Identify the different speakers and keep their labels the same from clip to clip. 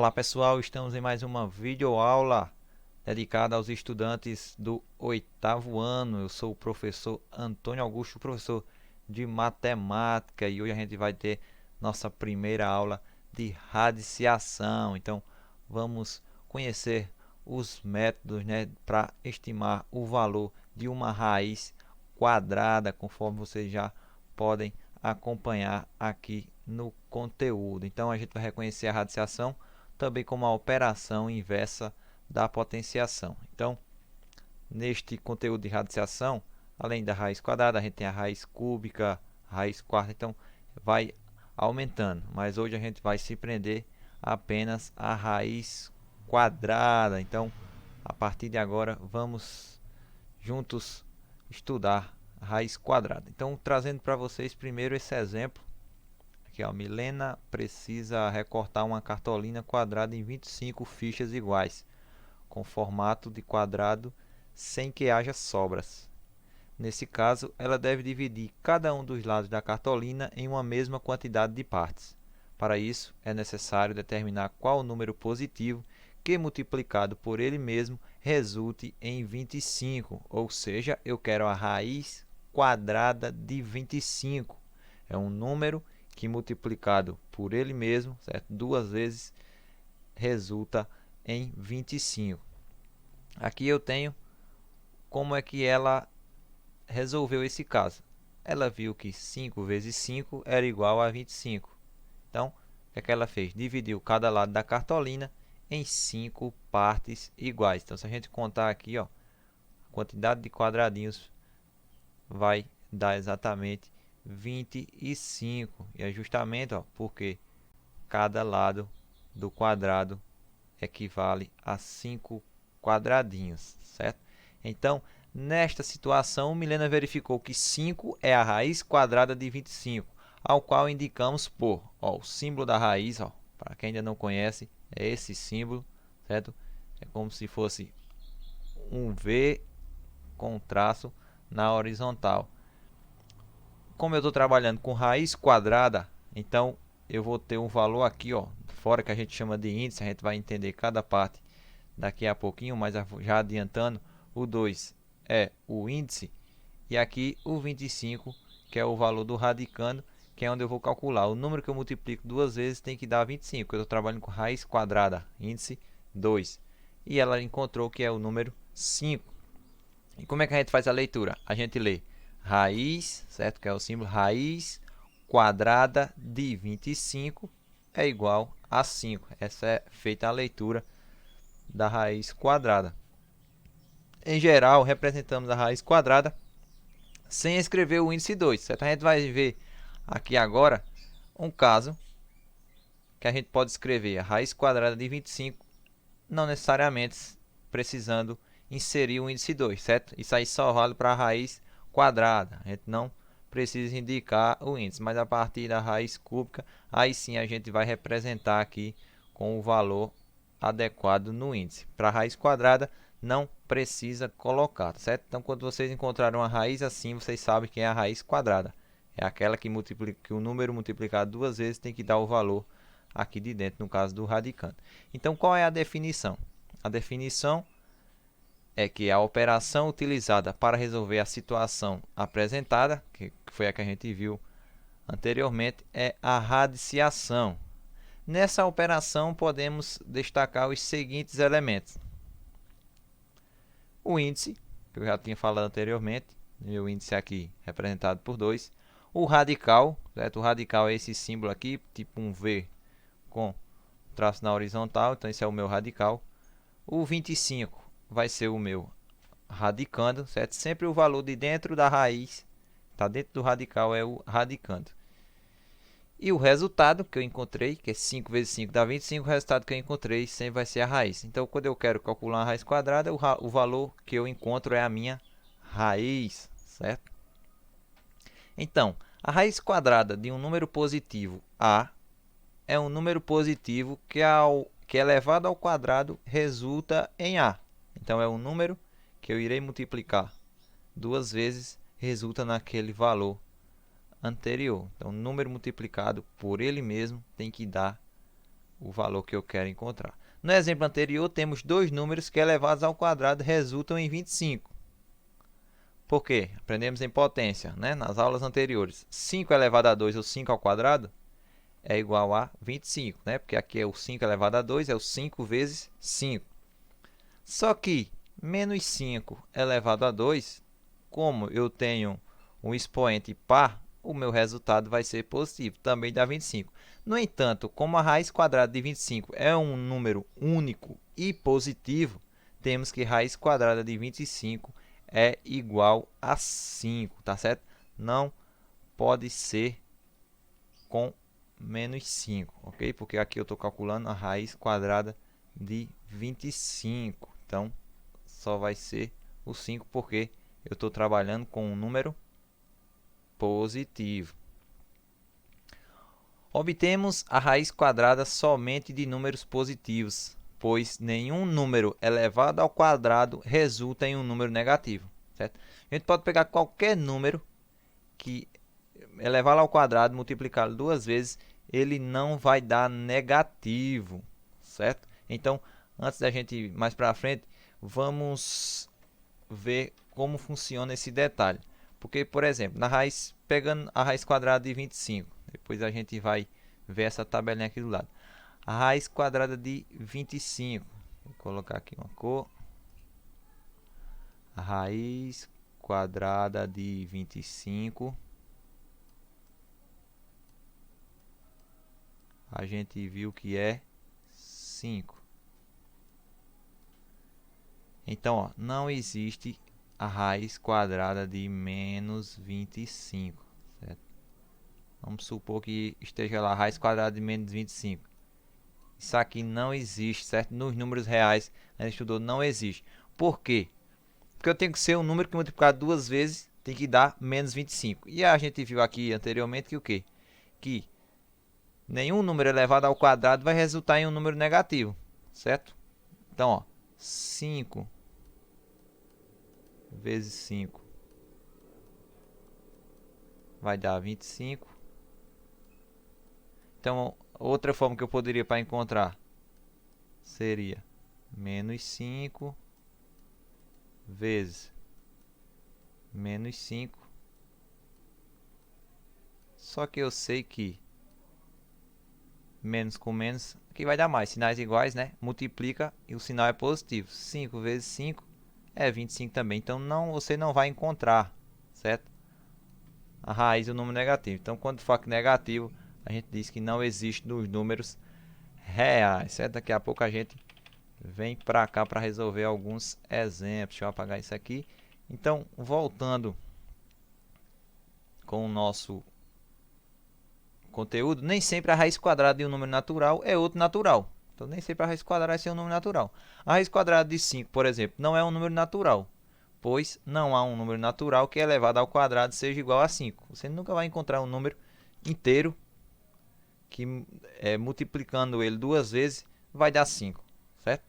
Speaker 1: Olá pessoal, estamos em mais uma videoaula dedicada aos estudantes do 8º ano. Eu sou o professor Antônio Augusto, professor de matemática, e hoje a gente vai ter nossa primeira aula de radiciação. Então vamos conhecer os métodos, para estimar o valor de uma raiz quadrada, conforme vocês já podem acompanhar aqui no conteúdo. Então a gente vai reconhecer a radiciação também como a operação inversa da potenciação. Então, neste conteúdo de radiciação, além da raiz quadrada, a gente tem a raiz cúbica, raiz quarta, então vai aumentando. Mas hoje a gente vai se prender apenas à raiz quadrada. Então, a partir de agora, vamos juntos estudar a raiz quadrada. Então, trazendo para vocês primeiro esse exemplo. Aqui, ó, Milena precisa recortar uma cartolina quadrada em 25 fichas iguais, com formato de quadrado sem que haja sobras. Nesse caso, ela deve dividir cada um dos lados da cartolina em uma mesma quantidade de partes. Para isso, é necessário determinar qual o número positivo que, multiplicado por ele mesmo, resulte em 25, ou seja, eu quero a raiz quadrada de 25. É um número que, multiplicado por ele mesmo, certo? Duas vezes, resulta em 25. Aqui eu tenho como é que ela resolveu esse caso. Ela viu que 5 vezes 5 era igual a 25. Então, o que ela fez? Dividiu cada lado da cartolina em 5 partes iguais. Então, se a gente contar aqui, ó, a quantidade de quadradinhos vai dar exatamente 25. E é justamente, ó, porque cada lado do quadrado equivale a 5 quadradinhos, certo? Então, nesta situação, Milena verificou que 5 é a raiz quadrada de 25, ao qual indicamos por, ó, o símbolo da raiz, ó, para quem ainda não conhece, é esse símbolo, certo? É como se fosse um V com um traço na horizontal. Como eu estou trabalhando com raiz quadrada, então eu vou ter um valor aqui, ó, fora, que a gente chama de índice. A gente vai entender cada parte daqui a pouquinho, mas já adiantando, o 2 é o índice, e aqui o 25, que é o valor do radicando, que é onde eu vou calcular. O número que eu multiplico duas vezes tem que dar 25. Eu estou trabalhando com raiz quadrada, índice 2. E ela encontrou que é o número 5. E como é que a gente faz a leitura? A gente lê raiz, certo? Que é o símbolo raiz quadrada de 25 é igual a 5. Essa é feita a leitura da raiz quadrada. Em geral, representamos a raiz quadrada sem escrever o índice 2, certo? A gente vai ver aqui agora um caso que a gente pode escrever a raiz quadrada de 25, não necessariamente precisando inserir o índice 2, certo? Isso aí só vale para a raiz quadrada. A gente não precisa indicar o índice, mas a partir da raiz cúbica, aí sim a gente vai representar aqui com o valor adequado no índice. Para a raiz quadrada, não precisa colocar, certo? Então, quando vocês encontrarem uma raiz assim, vocês sabem que é a raiz quadrada. É aquela que multiplica, que o número multiplicado duas vezes tem que dar o valor aqui de dentro, no caso do radicando. Então, qual é a definição? A definição é que a operação utilizada para resolver a situação apresentada, que foi a que a gente viu anteriormente, é a radiciação. Nessa operação, podemos destacar os seguintes elementos. O índice, que eu já tinha falado anteriormente, meu índice aqui representado por 2. O radical, certo? O radical é esse símbolo aqui, tipo um V com traço na horizontal, então esse é o meu radical. O 25 vai ser o meu radicando, certo? Sempre o valor de dentro da raiz, está dentro do radical, é o radicando. E o resultado que eu encontrei, que é 5 vezes 5 dá 25, o resultado que eu encontrei sempre vai ser a raiz. Então, quando eu quero calcular uma raiz quadrada, o valor que eu encontro é a minha raiz, certo? Então, a raiz quadrada de um número positivo A é um número positivo que elevado ao quadrado resulta em A. Então, é um número que eu irei multiplicar duas vezes, resulta naquele valor anterior. Então, o número multiplicado por ele mesmo tem que dar o valor que eu quero encontrar. No exemplo anterior, temos dois números que elevados ao quadrado resultam em 25. Por quê? Aprendemos em potência, né? Nas aulas anteriores. 5 elevado a 2, ou 5 ao quadrado, é igual a 25, né? Porque aqui é o 5 elevado a 2, é o 5 vezes 5. Só que menos 5 elevado a 2, como eu tenho um expoente par, o meu resultado vai ser positivo, também dá 25. No entanto, como a raiz quadrada de 25 é um número único e positivo, temos que raiz quadrada de 25 é igual a 5, tá certo? Não pode ser com menos 5, ok? Porque aqui eu estou calculando a raiz quadrada de 25. Então, só vai ser o 5 porque eu estou trabalhando com um número positivo. Obtemos a raiz quadrada somente de números positivos, pois nenhum número elevado ao quadrado resulta em um número negativo, certo? A gente pode pegar qualquer número que elevá-lo ao quadrado, multiplicá-lo duas vezes, ele não vai dar negativo, certo? Então, antes da gente ir mais para frente, vamos ver como funciona esse detalhe. Porque, por exemplo, na raiz, pegando a raiz quadrada de 25, depois a gente vai ver essa tabelinha aqui do lado. A raiz quadrada de 25, vou colocar aqui uma cor. A raiz quadrada de 25, a gente viu que é 5. Então, ó, não existe a raiz quadrada de menos 25, certo? Vamos supor que esteja lá a raiz quadrada de menos 25. Isso aqui não existe, certo? Nos números reais, a gente estudou, não existe. Por quê? Porque eu tenho que ser um número que multiplicar duas vezes tem que dar menos 25. E a gente viu aqui anteriormente que o quê? Que nenhum número elevado ao quadrado vai resultar em um número negativo, certo? Então, ó, 5 vezes 5 vai dar 25. Então, outra forma que eu poderia para encontrar seria menos 5 vezes menos 5. Só que eu sei que menos com menos aqui vai dar mais. Sinais iguais, né? Multiplica e o sinal é positivo. 5 vezes 5 é 25 também. Então, você não vai encontrar, certo? A raiz do número negativo. Então, quando for negativo, a gente diz que não existe nos números reais, certo? Daqui a pouco a gente vem para cá para resolver alguns exemplos. Deixa eu apagar isso aqui. Então, voltando com o nosso conteúdo, nem sempre a raiz quadrada de um número natural é outro natural. Então, nem sempre a raiz quadrada vai ser um número natural. A raiz quadrada de 5, por exemplo, não é um número natural, pois não há um número natural que elevado ao quadrado seja igual a 5. Você nunca vai encontrar um número inteiro que, multiplicando ele duas vezes, vai dar 5, certo?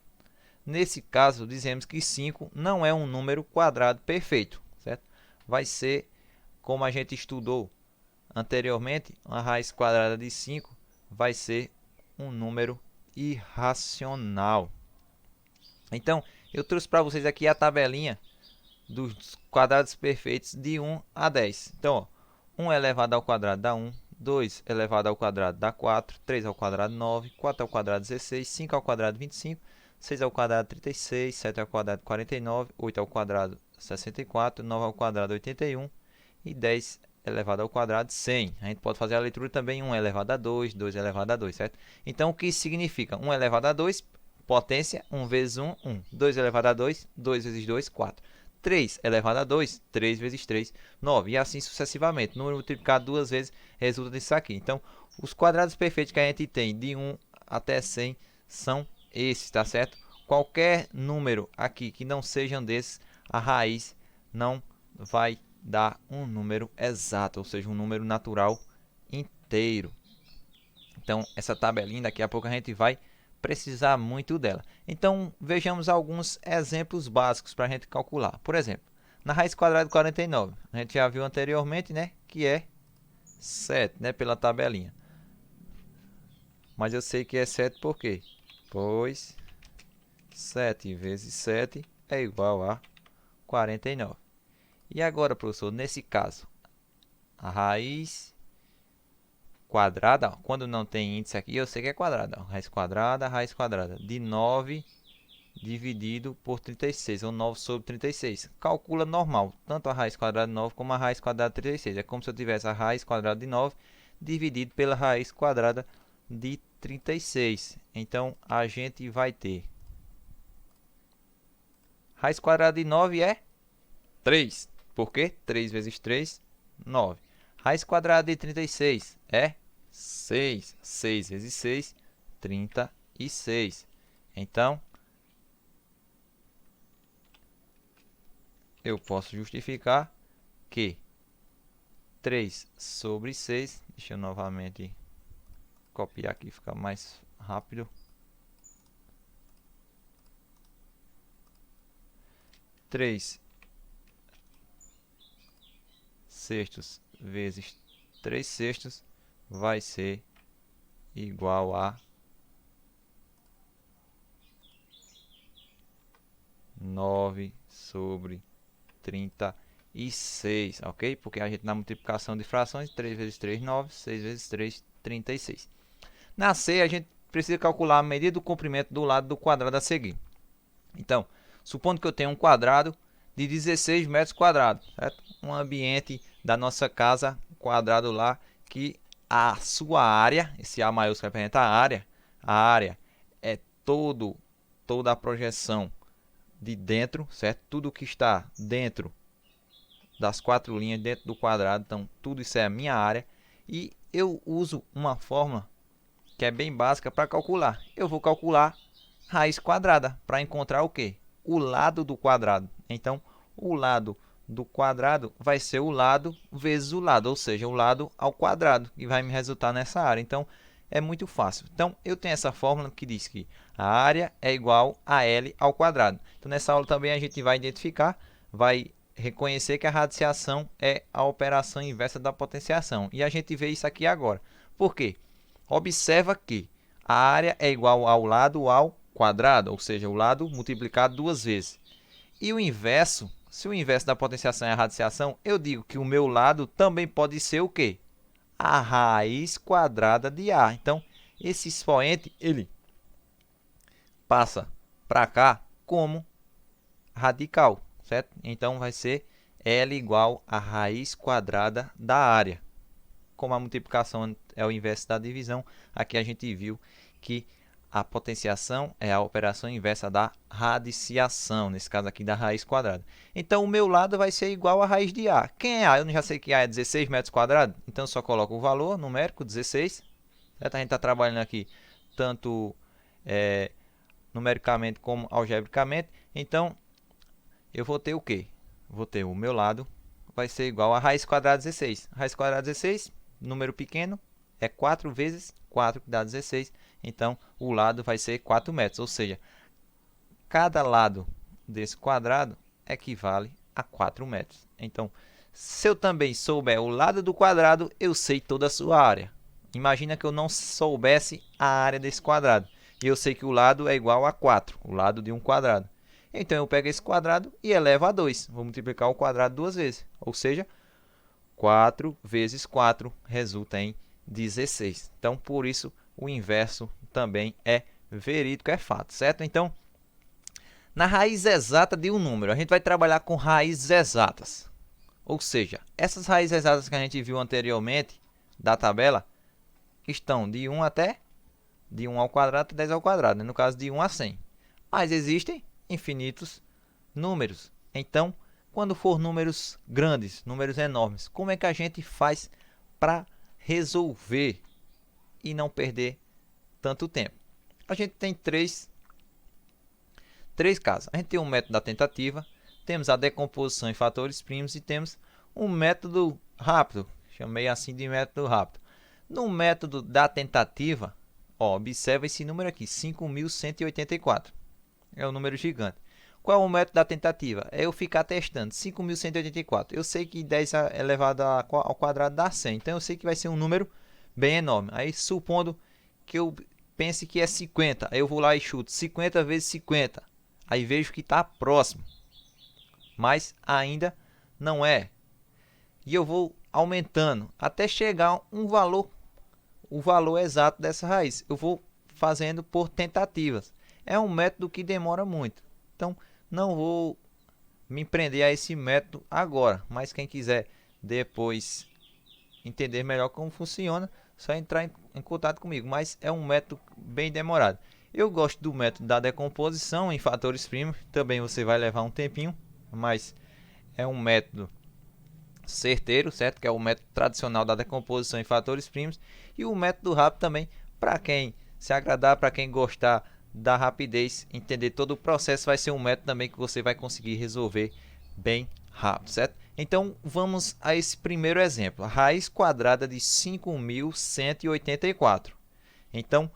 Speaker 1: Nesse caso, dizemos que 5 não é um número quadrado perfeito, certo? Vai ser, como a gente estudou anteriormente, a raiz quadrada de 5 vai ser um número irracional. Então, eu trouxe para vocês aqui a tabelinha dos quadrados perfeitos de 1 a 10. Então, ó, 1 elevado ao quadrado dá 1, 2 elevado ao quadrado dá 4, 3 ao quadrado 9, 4 ao quadrado 16, 5 ao quadrado 25, 6 ao quadrado 36, 7 ao quadrado 49, 8 ao quadrado 64, 9 ao quadrado 81 e 10 elevado ao quadrado 100. A gente pode fazer a leitura também 1 elevado a 2, 2 elevado a 2, certo? Então, o que isso significa? 1 elevado a 2, potência, 1 vezes 1, 1. 2 elevado a 2, 2 vezes 2, 4. 3 elevado a 2, 3 vezes 3, 9. E assim sucessivamente. Número multiplicado duas vezes resulta nisso aqui. Então, os quadrados perfeitos que a gente tem de 1 até 100 são esses, tá certo? Qualquer número aqui que não sejam desses, a raiz não vai dar um número exato, ou seja, um número natural inteiro. Então, essa tabelinha, daqui a pouco a gente vai precisar muito dela. Então, vejamos alguns exemplos básicos para a gente calcular. Por exemplo, na raiz quadrada de 49, a gente já viu anteriormente, né, que é 7, né, pela tabelinha. Mas eu sei que é 7 por quê? Pois 7 vezes 7 é igual a 49. E agora, professor, nesse caso, a raiz quadrada, ó, quando não tem índice aqui, eu sei que é quadrada. Ó, raiz quadrada de 9 dividido por 36, ou 9 sobre 36. Calcula normal, tanto a raiz quadrada de 9 como a raiz quadrada de 36. É como se eu tivesse a raiz quadrada de 9 dividido pela raiz quadrada de 36. Então, a gente vai ter raiz quadrada de 9 é 3. Por quê? 3 vezes 3, 9. Raiz quadrada de 36 é 6. 6 vezes 6, 36. Então, eu posso justificar que 3 sobre 6, deixa eu novamente copiar aqui, fica mais rápido. 3 sextos vezes 3 sextos vai ser igual a 9 sobre 36, ok? Porque a gente na multiplicação de frações, 3 vezes 3, 9, 6 vezes 3, 36. Na C, a gente precisa calcular a medida do comprimento do lado do quadrado a seguir. Então, supondo que eu tenho um quadrado de 16 metros quadrados, certo? Um ambiente da nossa casa quadrado lá, que a sua área, esse A maiúsculo representa a área é toda a projeção de dentro, certo? Tudo que está dentro das 4 linhas dentro do quadrado, então tudo isso é a minha área. E eu uso uma fórmula que é bem básica para calcular. Eu vou calcular raiz quadrada para encontrar o quê? O lado do quadrado. Então, o lado do quadrado vai ser o lado vezes o lado, ou seja, o lado ao quadrado, que vai me resultar nessa área. Então, é muito fácil. Então, eu tenho essa fórmula que diz que a área é igual a L ao quadrado. Então, nessa aula também a gente vai identificar, vai reconhecer que a radiciação é a operação inversa da potenciação. E a gente vê isso aqui agora. Por quê? Observa que a área é igual ao lado ao quadrado, ou seja, o lado multiplicado duas vezes. E o inverso, se o inverso da potenciação é a radiciação, eu digo que o meu lado também pode ser o quê? A raiz quadrada de A. Então, esse expoente, ele passa para cá como radical, certo? Então, vai ser L igual a raiz quadrada da área. Como a multiplicação é o inverso da divisão, aqui a gente viu que a potenciação é a operação inversa da radiciação, nesse caso aqui da raiz quadrada. Então, o meu lado vai ser igual a raiz de A. Quem é A? Eu já sei que A é 16 metros quadrados, então eu só coloco o valor numérico, 16. Certo? A gente está trabalhando aqui tanto numericamente como algebricamente. Então, eu vou ter o quê? Vou ter o meu lado vai ser igual a raiz quadrada de 16. Raiz quadrada de 16, número pequeno, é 4 vezes 4, que dá 16. Então, o lado vai ser 4 metros. Ou seja, cada lado desse quadrado equivale a 4 metros. Então, se eu também souber o lado do quadrado, eu sei toda a sua área. Imagina que eu não soubesse a área desse quadrado. E eu sei que o lado é igual a 4, o lado de um quadrado. Então, eu pego esse quadrado e elevo a 2. Vou multiplicar o quadrado duas vezes. Ou seja, 4 vezes 4 resulta em 16. Então, por isso, o inverso também é verídico, é fato, certo? Então, na raiz exata de um número, a gente vai trabalhar com raízes exatas. Ou seja, essas raízes exatas que a gente viu anteriormente da tabela estão de 1 até de 1 ao quadrado até 10 ao quadrado, né? No caso de 1 a 100. Mas existem infinitos números. Então, quando for números grandes, números enormes, como é que a gente faz para resolver e não perder tanto tempo? A gente tem três casos. A gente tem um método da tentativa, temos a decomposição em fatores primos e temos um método rápido. Chamei assim de método rápido. No método da tentativa, ó, observa esse número aqui, 5.184. É um número gigante. Qual é o método da tentativa? É eu ficar testando. 5.184. Eu sei que 10 elevado ao quadrado dá 100. Então, eu sei que vai ser um número bem enorme. Aí, supondo que eu pense que é 50. Aí eu vou lá e chuto 50 vezes 50. Aí vejo que está próximo, mas ainda não é. E eu vou aumentando até chegar o valor exato dessa raiz. Eu vou fazendo por tentativas. É um método que demora muito. Então, não vou me prender a esse método agora. Mas quem quiser depois entender melhor como funciona, só entrar em contato comigo. Mas é um método bem demorado. Eu gosto do método da decomposição em fatores primos. Também você vai levar um tempinho, mas é um método certeiro, certo? Que é o método tradicional da decomposição em fatores primos. E o método rápido também, para quem se agradar, para quem gostar da rapidez, entender todo o processo, vai ser um método também que você vai conseguir resolver bem rápido, certo? Então vamos a esse primeiro exemplo, a raiz quadrada de 5.184. Então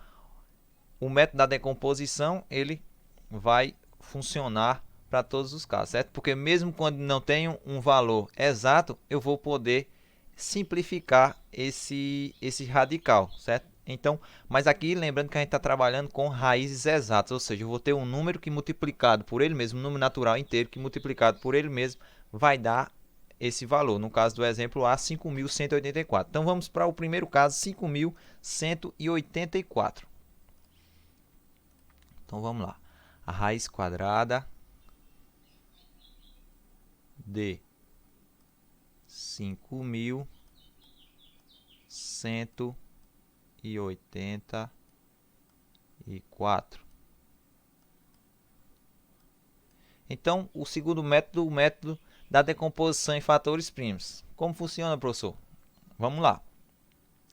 Speaker 1: o método da decomposição ele vai funcionar para todos os casos, certo? Porque mesmo quando não tenho um valor exato, eu vou poder simplificar esse radical, certo? Então, mas aqui lembrando que a gente está trabalhando com raízes exatas, ou seja, eu vou ter um número que multiplicado por ele mesmo, um número natural inteiro que multiplicado por ele mesmo vai dar esse valor. No caso do exemplo A, 5.184. Então vamos para o primeiro caso, 5.184. Então vamos lá. A raiz quadrada de 5.184. Então, o segundo método, o método da decomposição em fatores primos. Como funciona, professor? Vamos lá.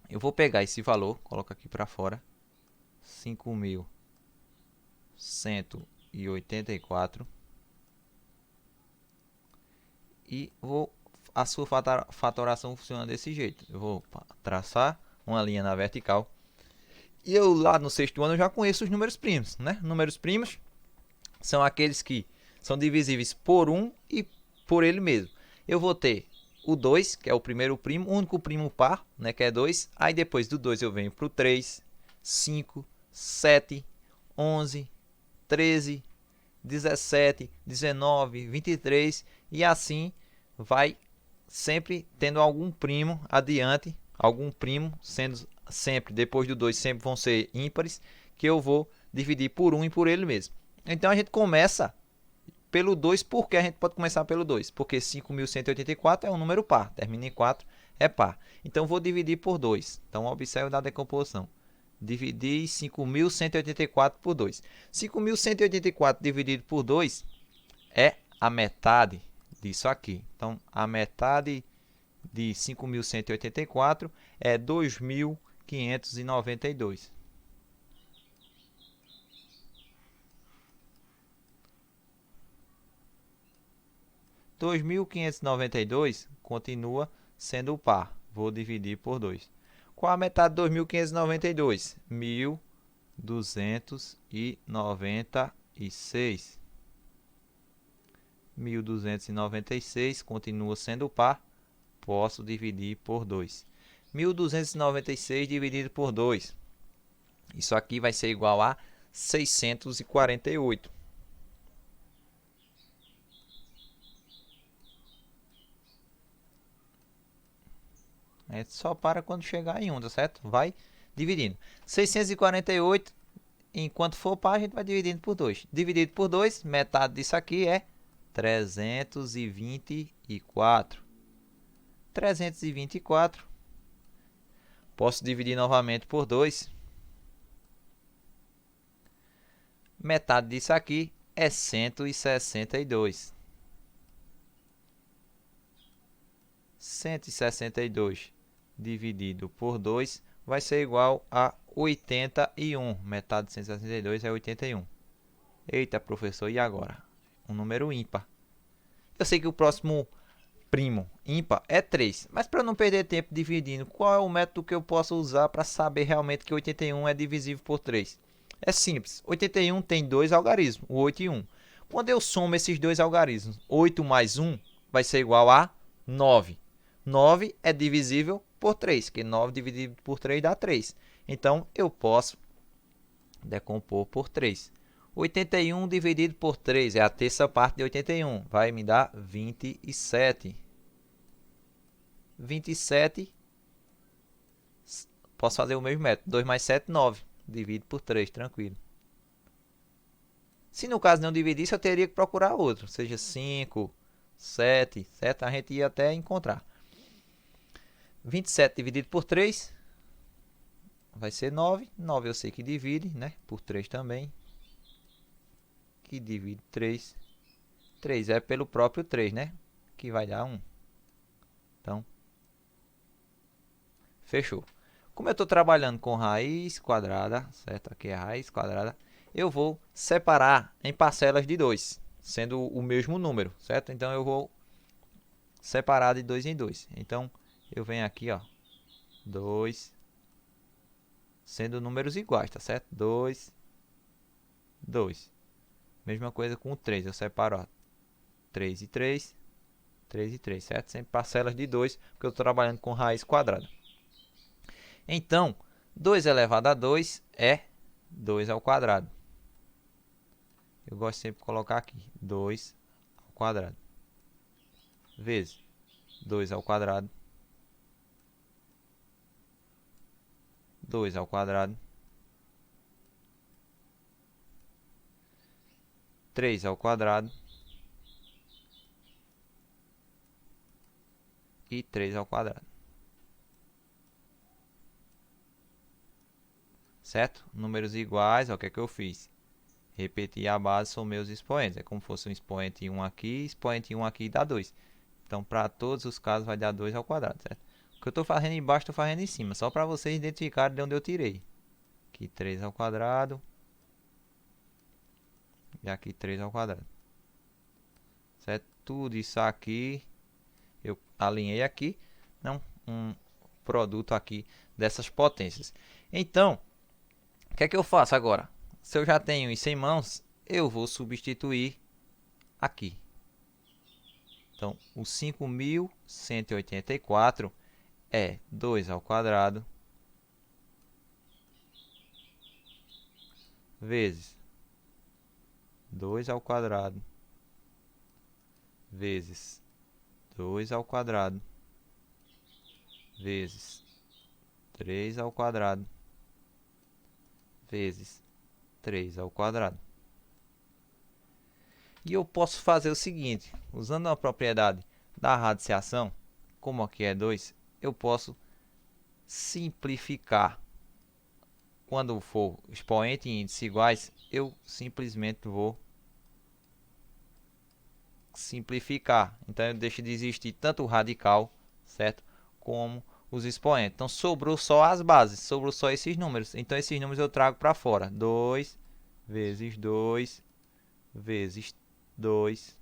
Speaker 1: Eu vou pegar esse valor, coloco aqui para fora, 5.184. E a sua fatoração funciona desse jeito. Eu vou traçar uma linha na vertical. E eu lá no sexto ano eu já conheço os números primos, né? Números primos são aqueles que são divisíveis por 1 e por ele mesmo. Eu vou ter o 2, que é o primeiro primo, o único primo par, né, que é 2. Aí depois do 2 eu venho para o 3, 5, 7, 11, 13, 17, 19, 23 e assim vai sempre tendo algum primo adiante, algum primo sendo sempre, depois do 2 sempre vão ser ímpares, que eu vou dividir por 1 e por ele mesmo. Então a gente começa pelo 2, porque a gente pode começar pelo 2, porque 5.184 é um número par, termina em 4, é par. Então vou dividir por 2. Então observe da decomposição. Dividir 5.184 por 2. 5.184 dividido por 2 é a metade disso aqui. Então, a metade de 5.184 é 2.592. R$ 2.592 continua sendo o par. Vou dividir por 2. Qual a metade de 2.592? 1.296. 1.296 continua sendo par. Posso dividir por 2. 1.296 dividido por 2. Isso aqui vai ser igual a 648. É só para quando chegar em 1, tá certo? Vai dividindo. 648, enquanto for par, a gente vai dividindo por 2. Dividido por 2, metade disso aqui é 324. 324. Posso dividir novamente por 2. Metade disso aqui é 162. 162 dividido por 2 vai ser igual a 81. Metade de 162 é 81. Eita, professor, e agora? Um número ímpar. Eu sei que o próximo primo ímpar é 3, mas para não perder tempo dividindo, qual é o método que eu posso usar para saber realmente que 81 é divisível por 3? É simples. 81 tem dois algarismos, o 8 e 1. Quando eu somo esses dois algarismos, 8 mais 1 vai ser igual a 9. 9 é divisível por por 3, que 9 dividido por 3 dá 3. Então, eu posso decompor por 3. 81 dividido por 3 é a terça parte de 81. Vai me dar 27. 27. Posso fazer o mesmo método. 2 mais 7, 9. Divido por 3, tranquilo. Se no caso não dividisse, eu teria que procurar outro. Seja 5, 7, certo? A gente ia até encontrar. 27 dividido por 3 vai ser 9. 9 eu sei que divide, né? Por 3 também. Que divide 3. 3 é pelo próprio 3, né? Que vai dar 1. Então, fechou. Como eu estou trabalhando com raiz quadrada, certo? Aqui é raiz quadrada. Eu vou separar em parcelas de 2, sendo o mesmo número, certo? Então, eu vou separar de 2 em 2. Então, eu venho aqui, ó, 2, sendo números iguais, tá certo? 2, 2. Mesma coisa com o 3, eu separo, ó, 3 e 3, 3 e 3, certo? Sempre parcelas de 2, porque eu estou trabalhando com raiz quadrada. Então, 2 elevado a 2 é 2 ao quadrado. Eu gosto sempre de colocar aqui, 2 ao quadrado. Vezes 2 ao quadrado. 2 ao quadrado. 3 ao quadrado. E 3 ao quadrado. Certo? Números iguais, ó, o que é que eu fiz? Repetir a base são meus expoentes. É como se fosse um expoente 1 aqui, expoente 1 aqui dá 2. Então, para todos os casos, vai dar 2 ao quadrado, certo? O que eu estou fazendo embaixo, estou fazendo em cima. Só para vocês identificarem de onde eu tirei. Aqui 3 ao quadrado. E aqui 3 ao quadrado. Certo? Tudo isso aqui, eu alinhei aqui. Não, um produto aqui dessas potências. Então, o que é que eu faço agora? Se eu já tenho isso em mãos, eu vou substituir aqui. Então, o 5.184 é 2 ao quadrado vezes 2 ao quadrado vezes 2 ao quadrado vezes 3 ao quadrado vezes 3 ao quadrado. E eu posso fazer o seguinte, usando a propriedade da radiciação, como aqui é 2, eu posso simplificar. Quando for expoente e índice iguais, eu simplesmente vou simplificar. Então, eu deixo de existir tanto o radical, certo? Como os expoentes. Então, sobrou só as bases, sobrou só esses números. Então, esses números eu trago para fora. 2 vezes 2 vezes 2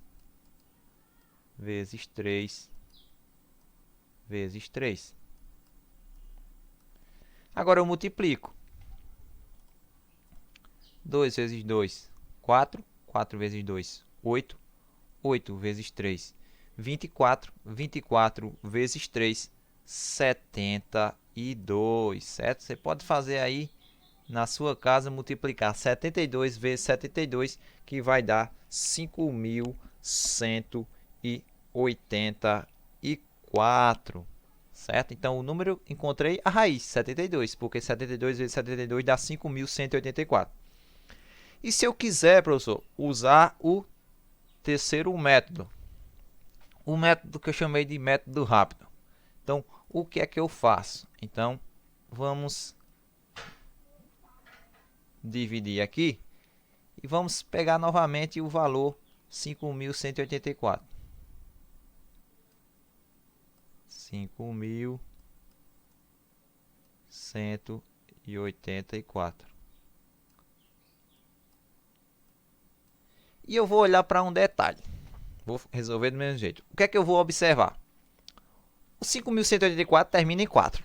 Speaker 1: vezes 3 vezes 3. Agora eu multiplico. 2 vezes 2, 4. 4 vezes 2, 8. 8 vezes 3, 24. 24 vezes 3, 72. Certo? Você pode fazer aí na sua casa multiplicar 72 vezes 72, que vai dar 5.184. Certo? Então, o número, encontrei a raiz, 72, porque 72 vezes 72 dá 5.184. E se eu quiser, professor, usar o terceiro método, o método que eu chamei de método rápido. Então, o que é que eu faço? Então, vamos dividir aqui e vamos pegar novamente o valor 5.184. 5.184. E eu vou olhar para um detalhe. Vou resolver do mesmo jeito. O que é que eu vou observar? O 5.184 termina em 4.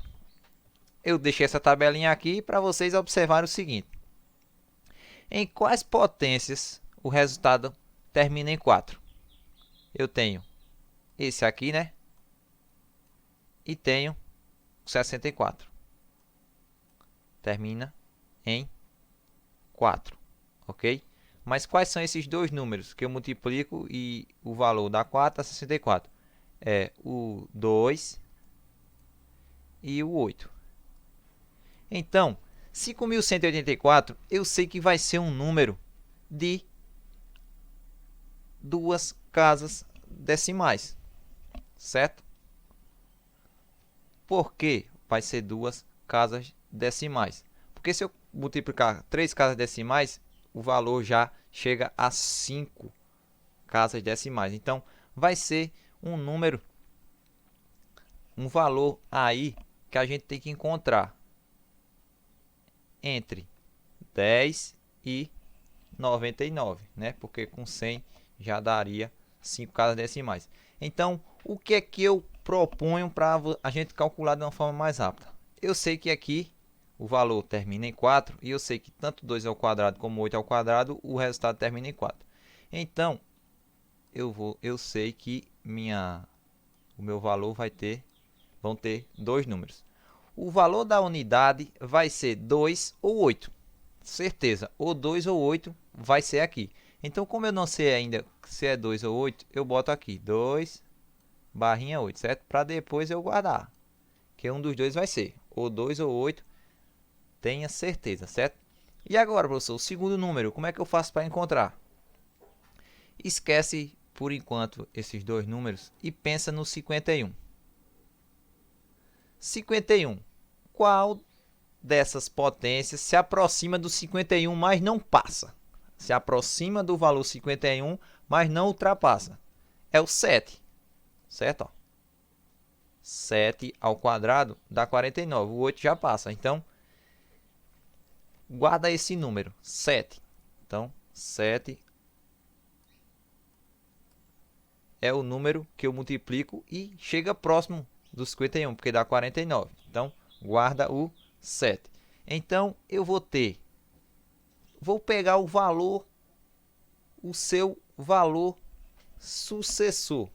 Speaker 1: Eu deixei essa tabelinha aqui para vocês observarem o seguinte. Em quais potências o resultado termina em 4? Eu tenho esse aqui, né? E tenho 64. Termina em 4, ok? Mas quais são esses dois números que eu multiplico e o valor dá 4 a 64? É o 2 e o 8. Então, 5.184 eu sei que vai ser um número de duas casas decimais, certo? Por que vai ser duas casas decimais? Porque se eu multiplicar 3 casas decimais, o valor já chega a 5 casas decimais. Então, vai ser um número, um valor aí que a gente tem que encontrar entre 10 e 99, né? Porque com 100 já daria 5 casas decimais. Então, o que é que eu proponho para a gente calcular de uma forma mais rápida? Eu sei que aqui o valor termina em 4 e eu sei que tanto 2 ao quadrado como 8 ao quadrado, o resultado termina em 4. Então, eu sei que o meu valor vão ter dois números. O valor da unidade vai ser 2 ou 8. Certeza, ou 2 ou 8 vai ser aqui. Então, como eu não sei ainda se é 2 ou 8, eu boto aqui 2 barrinha 8, certo? Para depois eu guardar, que um dos dois vai ser ou 2 ou 8, tenha certeza, certo? E agora, professor, o segundo número, como é que eu faço para encontrar? Esquece por enquanto esses dois números e pensa no 51. 51. Qual dessas potências se aproxima do 51, mas não passa? Se aproxima do valor 51, mas não ultrapassa. É o 7, certo? 7 ao quadrado dá 49. O 8 já passa. Então, guarda esse número, 7. Então, 7 é o número que eu multiplico e chega próximo do 51, porque dá 49. Então, guarda o 7. Então, eu vou pegar o valor, o seu valor sucessor.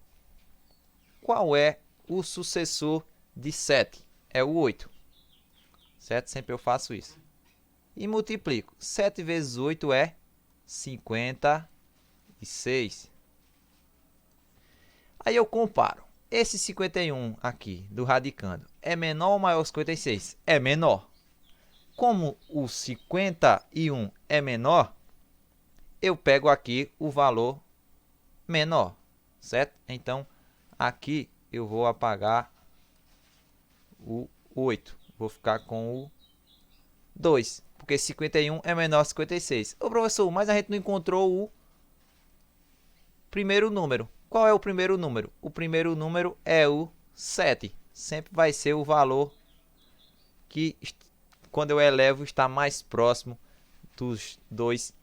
Speaker 1: Qual é o sucessor de 7? É o 8. Certo? Sempre eu faço isso. E multiplico. 7 vezes 8 é 56. Aí eu comparo. Esse 51 aqui, do radicando, é menor ou maior que 56? É menor. Como o 51 é menor, eu pego aqui o valor menor, certo? Então, aqui eu vou apagar o 8. Vou ficar com o 2, porque 51 é menor que 56. Ô professor, mas a gente não encontrou o primeiro número. Qual é o primeiro número? O primeiro número é o 7. Sempre vai ser o valor que, quando eu elevo, está mais próximo dos dois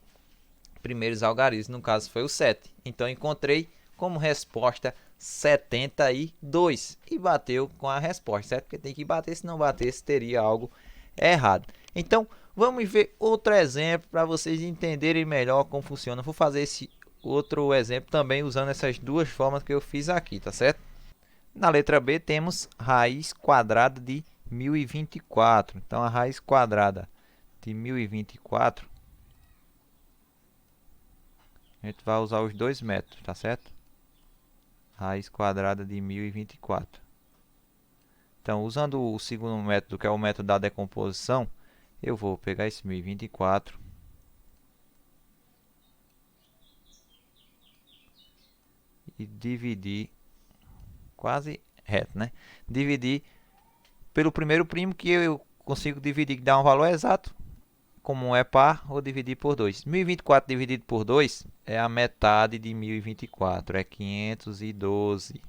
Speaker 1: primeiros algarismos. No caso, foi o 7. Então, encontrei como resposta 72 e bateu com a resposta, certo? Porque tem que bater, se não batesse, teria algo errado. Então, vamos ver outro exemplo para vocês entenderem melhor como funciona. Vou fazer esse outro exemplo também usando essas duas formas que eu fiz aqui, tá certo? Na letra B temos raiz quadrada de 1024. Então, a raiz quadrada de 1024, a gente vai usar os dois métodos, tá certo? Raiz quadrada de 1024. Então, usando o segundo método, que é o método da decomposição, eu vou pegar esse 1024 e dividir quase reto, né? Dividir pelo primeiro primo, que eu consigo dividir, que dá um valor exato, como é par, ou dividir por 2. 1024 dividido por 2 é a metade de 1024, é 512.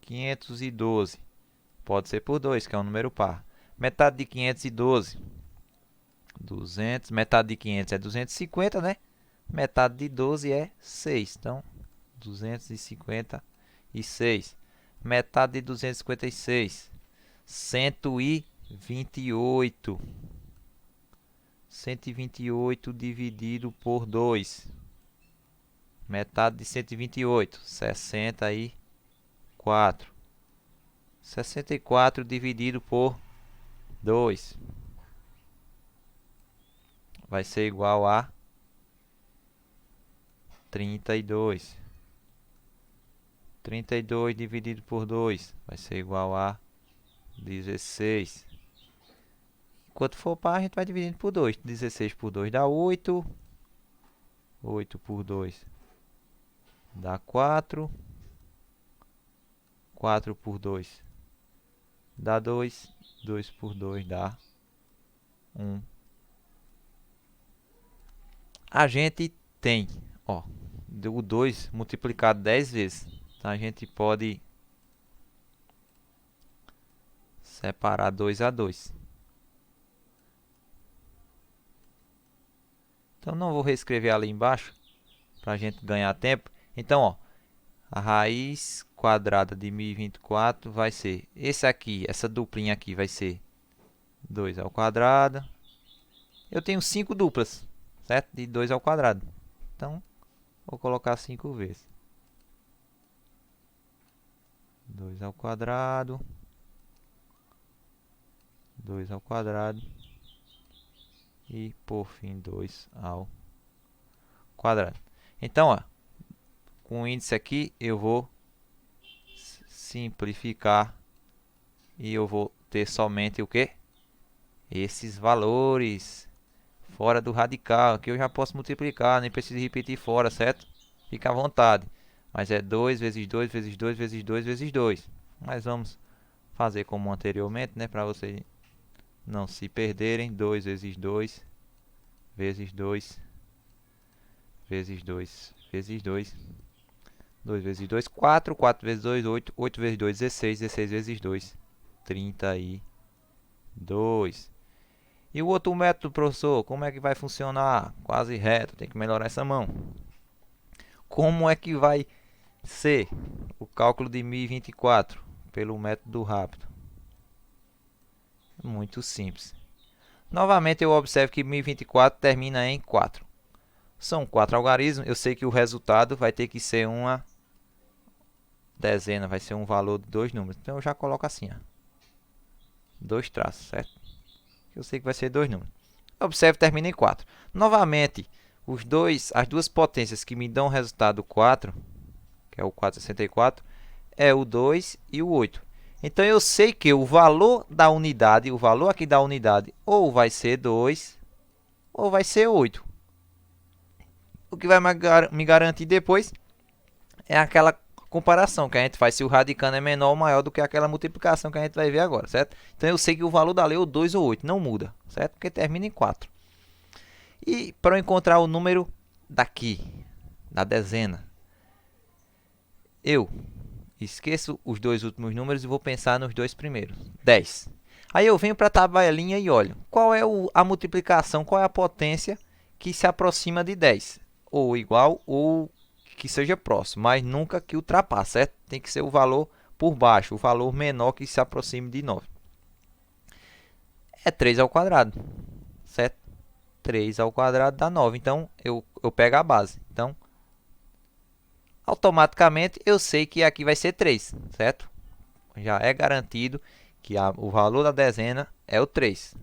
Speaker 1: 512 pode ser por 2, que é um número par. Metade de 512, 200. Metade de 500 é 250, né? Metade de 12 é 6. Então, 256. Metade de 256, 128. 128 dividido por 2. Metade de 128, 64. 64 dividido por 2 vai ser igual a 32. 32 dividido por 2 vai ser igual a 16. Enquanto for par, a gente vai dividindo por 2. 16 por 2 dá 8. 8 por 2 dá 4. 4 por 2 dá 2. 2 por 2 dá 1. A gente tem, ó, o 2 multiplicado 10 vezes. Então, a gente pode separar 2 a 2. Então, não vou reescrever ali embaixo, para a gente ganhar tempo. Então, ó, a raiz quadrada de 1024 vai ser, esse aqui, essa duplinha aqui vai ser 2 ao quadrado. Eu tenho 5 duplas, certo? De 2 ao quadrado. Então, vou colocar 5 vezes. 2 ao quadrado. 2 ao quadrado. E, por fim, 2 ao quadrado. Então, ó, com o índice aqui, eu vou simplificar. E eu vou ter somente o quê? Esses valores fora do radical. Aqui eu já posso multiplicar, nem preciso repetir fora, certo? Fica à vontade. Mas é 2 vezes 2 vezes 2 vezes 2 vezes 2. Mas vamos fazer como anteriormente, né? Para vocês não se perderem. 2 vezes 2 vezes 2 vezes 2 vezes 2. 2 vezes 2, 4. 4 vezes 2, 8. 8 vezes 2, 16. 16 vezes 2, 32. E o outro método, professor, como é que vai funcionar? Quase reto, tem que melhorar essa mão. Como é que vai ser o cálculo de 1024 pelo método rápido? Muito simples. Novamente eu observo que 1024 termina em 4. São 4 algarismos. Eu sei que o resultado vai ter que ser uma dezena, vai ser um valor de 2 números. Então eu já coloco assim, ó, 2 traços, certo? Eu sei que vai ser 2 números. Observe, termina em 4. Novamente, as duas potências que me dão o resultado 4, que é o 464, é o 2 e o 8. Então, eu sei que o valor da unidade, o valor aqui da unidade, ou vai ser 2, ou vai ser 8. O que vai me garantir depois é aquela comparação que a gente faz se o radicando é menor ou maior do que aquela multiplicação que a gente vai ver agora, certo? Então, eu sei que o valor da lei é o 2 ou 8, não muda, certo? Porque termina em 4. E para eu encontrar o número daqui, da dezena, eu esqueço os 2 últimos números e vou pensar nos 2 primeiros. 10. Aí eu venho para a tabelinha e olho. Qual é a multiplicação, qual é a potência que se aproxima de 10? Ou igual ou que seja próximo, mas nunca que ultrapasse, certo? Tem que ser o valor por baixo, o valor menor que se aproxime de 9. É 3 ao quadrado, certo? 3 ao quadrado dá 9. Então, eu pego a base. Então, automaticamente, eu sei que aqui vai ser 3, certo? Já é garantido que o valor da dezena é o 3.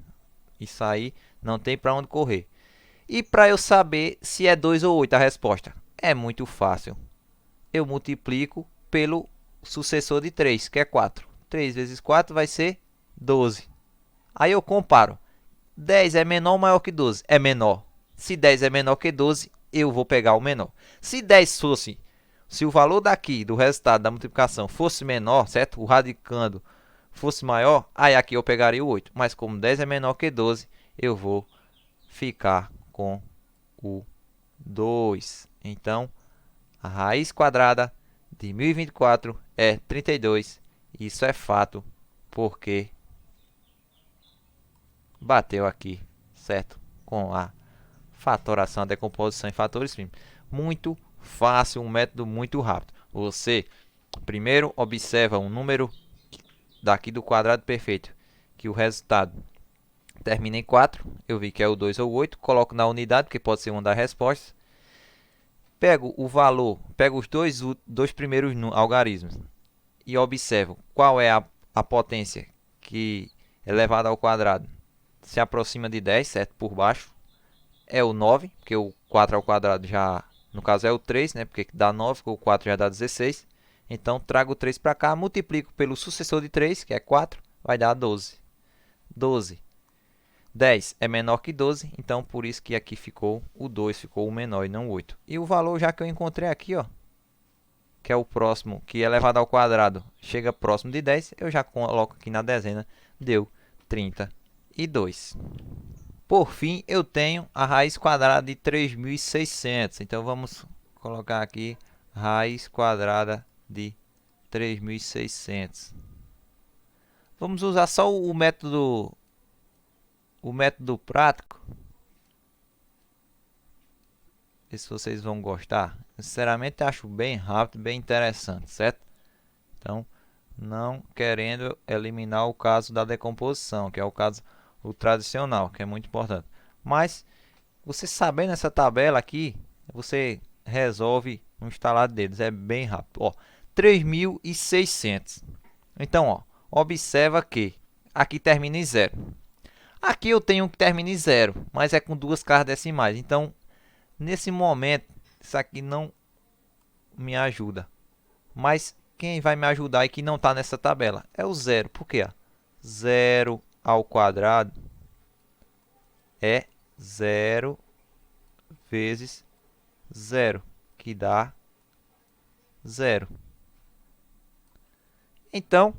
Speaker 1: Isso aí não tem para onde correr. E para eu saber se é 2 ou 8 a resposta, é muito fácil. Eu multiplico pelo sucessor de 3, que é 4. 3 vezes 4 vai ser 12. Aí eu comparo. 10 é menor ou maior que 12? É menor. Se 10 é menor que 12, eu vou pegar o menor. Se 10 fosse, se o valor daqui do resultado da multiplicação fosse menor, certo? O radicando fosse maior, aí aqui eu pegaria o 8. Mas como 10 é menor que 12, eu vou ficar com o 2. Então, a raiz quadrada de 1024 é 32. Isso é fato, porque bateu aqui, certo? Com a fatoração, a decomposição em fatores simples. Muito fácil, um método muito rápido. Você primeiro observa um número daqui do quadrado perfeito, que o resultado termina em 4. Eu vi que é o 2 ou 8. Coloco na unidade, porque pode ser uma das respostas. Pego o valor, pego os dois primeiros algarismos e observo qual é a potência que elevada ao quadrado se aproxima de 10, certo? Por baixo é o 9, porque o 4 ao quadrado já, no caso é o 3, né? Porque dá 9, o 4 já dá 16. Então trago o 3 para cá, multiplico pelo sucessor de 3, que é 4, vai dar 12. 12. 10 é menor que 12, então por isso que aqui ficou o 2, ficou o menor e não o 8. E o valor já que eu encontrei aqui, ó, que é o próximo, que elevado ao quadrado chega próximo de 10, eu já coloco aqui na dezena, deu 32. Por fim, eu tenho a raiz quadrada de 3.600. Então vamos colocar aqui raiz quadrada de 3.600. Vamos usar só o método prático. Ver se vocês vão gostar. Sinceramente, acho bem rápido, bem interessante, certo? Então, não querendo eliminar o caso da decomposição, que é o tradicional, que é muito importante. Mas, você sabendo essa tabela aqui, você resolve um instalar de dedos. É bem rápido. Ó, 3.600. Então, ó, observa que aqui termina em 0. Aqui eu tenho que termina em 0, mas é com duas casas decimais. Então, nesse momento, isso aqui não me ajuda. Mas quem vai me ajudar e que não está nessa tabela é o 0. Por quê? 0 ao quadrado é 0 vezes 0, que dá 0. Então,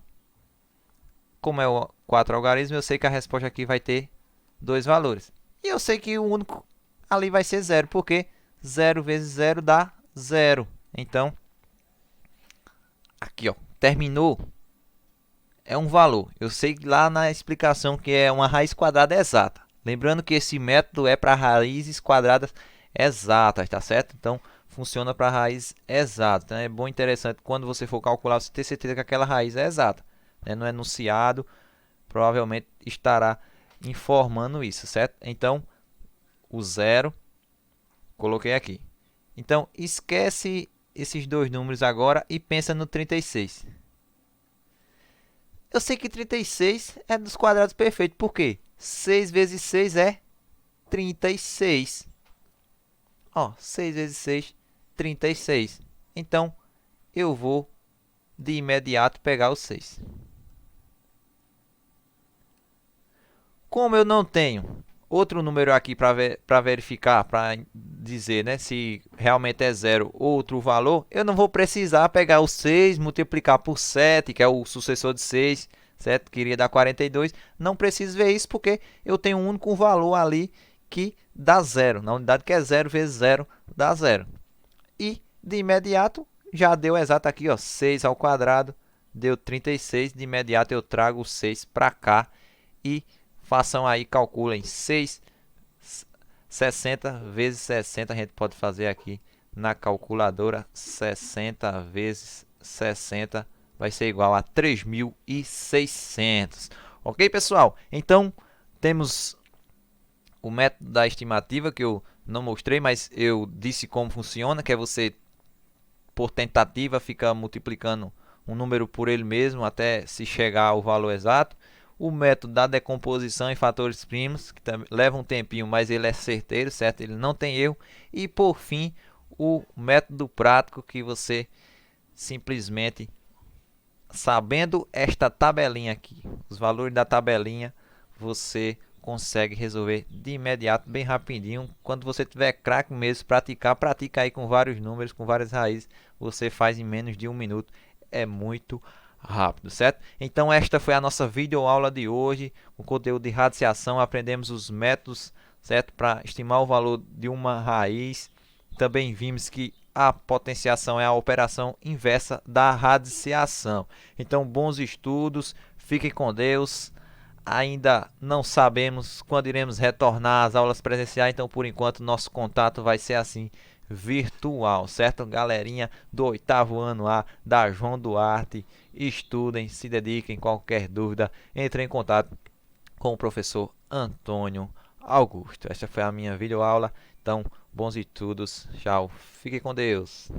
Speaker 1: como é o 4 algarismo, eu sei que a resposta aqui vai ter dois valores. E eu sei que o único ali vai ser 0, porque 0 vezes 0 dá 0. Então, aqui, ó, terminou, é um valor. Eu sei lá na explicação que é uma raiz quadrada exata. Lembrando que esse método é para raízes quadradas exatas, tá certo? Então, funciona para raiz exata. Então, é bom e interessante quando você for calcular, você ter certeza que aquela raiz é exata, né? No enunciado, provavelmente estará informando isso, certo? Então, o 0, coloquei aqui. Então, esquece esses dois números agora e pensa no 36. Eu sei que 36 é dos quadrados perfeitos. Por quê? 6 vezes 6 é 36. Ó, 6 vezes 6, 36. Então, eu vou de imediato pegar o 6. Como eu não tenho outro número aqui para verificar, para dizer, né, se realmente é 0 ou outro valor, eu não vou precisar pegar o 6, multiplicar por 7, que é o sucessor de 6, certo? Que iria dar 42. Não preciso ver isso porque eu tenho um único valor ali que dá 0. Na unidade que é 0 vezes 0 dá 0. E de imediato já deu exato aqui, ó, 6 ao quadrado deu 36. De imediato eu trago o 6 para cá e façam aí, calculem 60 vezes 60, a gente pode fazer aqui na calculadora. 60 vezes 60 vai ser igual a 3.600. Ok, pessoal? Então, temos o método da estimativa, que eu não mostrei, mas eu disse como funciona, que é você, por tentativa, fica multiplicando um número por ele mesmo até se chegar ao valor exato. O método da decomposição em fatores primos, que leva um tempinho, mas ele é certeiro, certo? Ele não tem erro. E por fim, o método prático, que você simplesmente, sabendo esta tabelinha aqui, os valores da tabelinha, você consegue resolver de imediato, bem rapidinho. Quando você tiver craque mesmo, pratica aí com vários números, com várias raízes, você faz em menos de 1 minuto. É muito rápido, certo? Então esta foi a nossa videoaula de hoje, com conteúdo de radiciação. Aprendemos os métodos, certo, para estimar o valor de uma raiz. Também vimos que a potenciação é a operação inversa da radiciação. Então, bons estudos, fiquem com Deus. Ainda não sabemos quando iremos retornar às aulas presenciais, então por enquanto nosso contato vai ser assim, virtual, certo? Galerinha do 8º ano A da João Duarte, estudem, se dediquem. Qualquer dúvida, entre em contato com o professor Antônio Augusto. Esta foi a minha videoaula, então bons estudos, tchau, fiquem com Deus.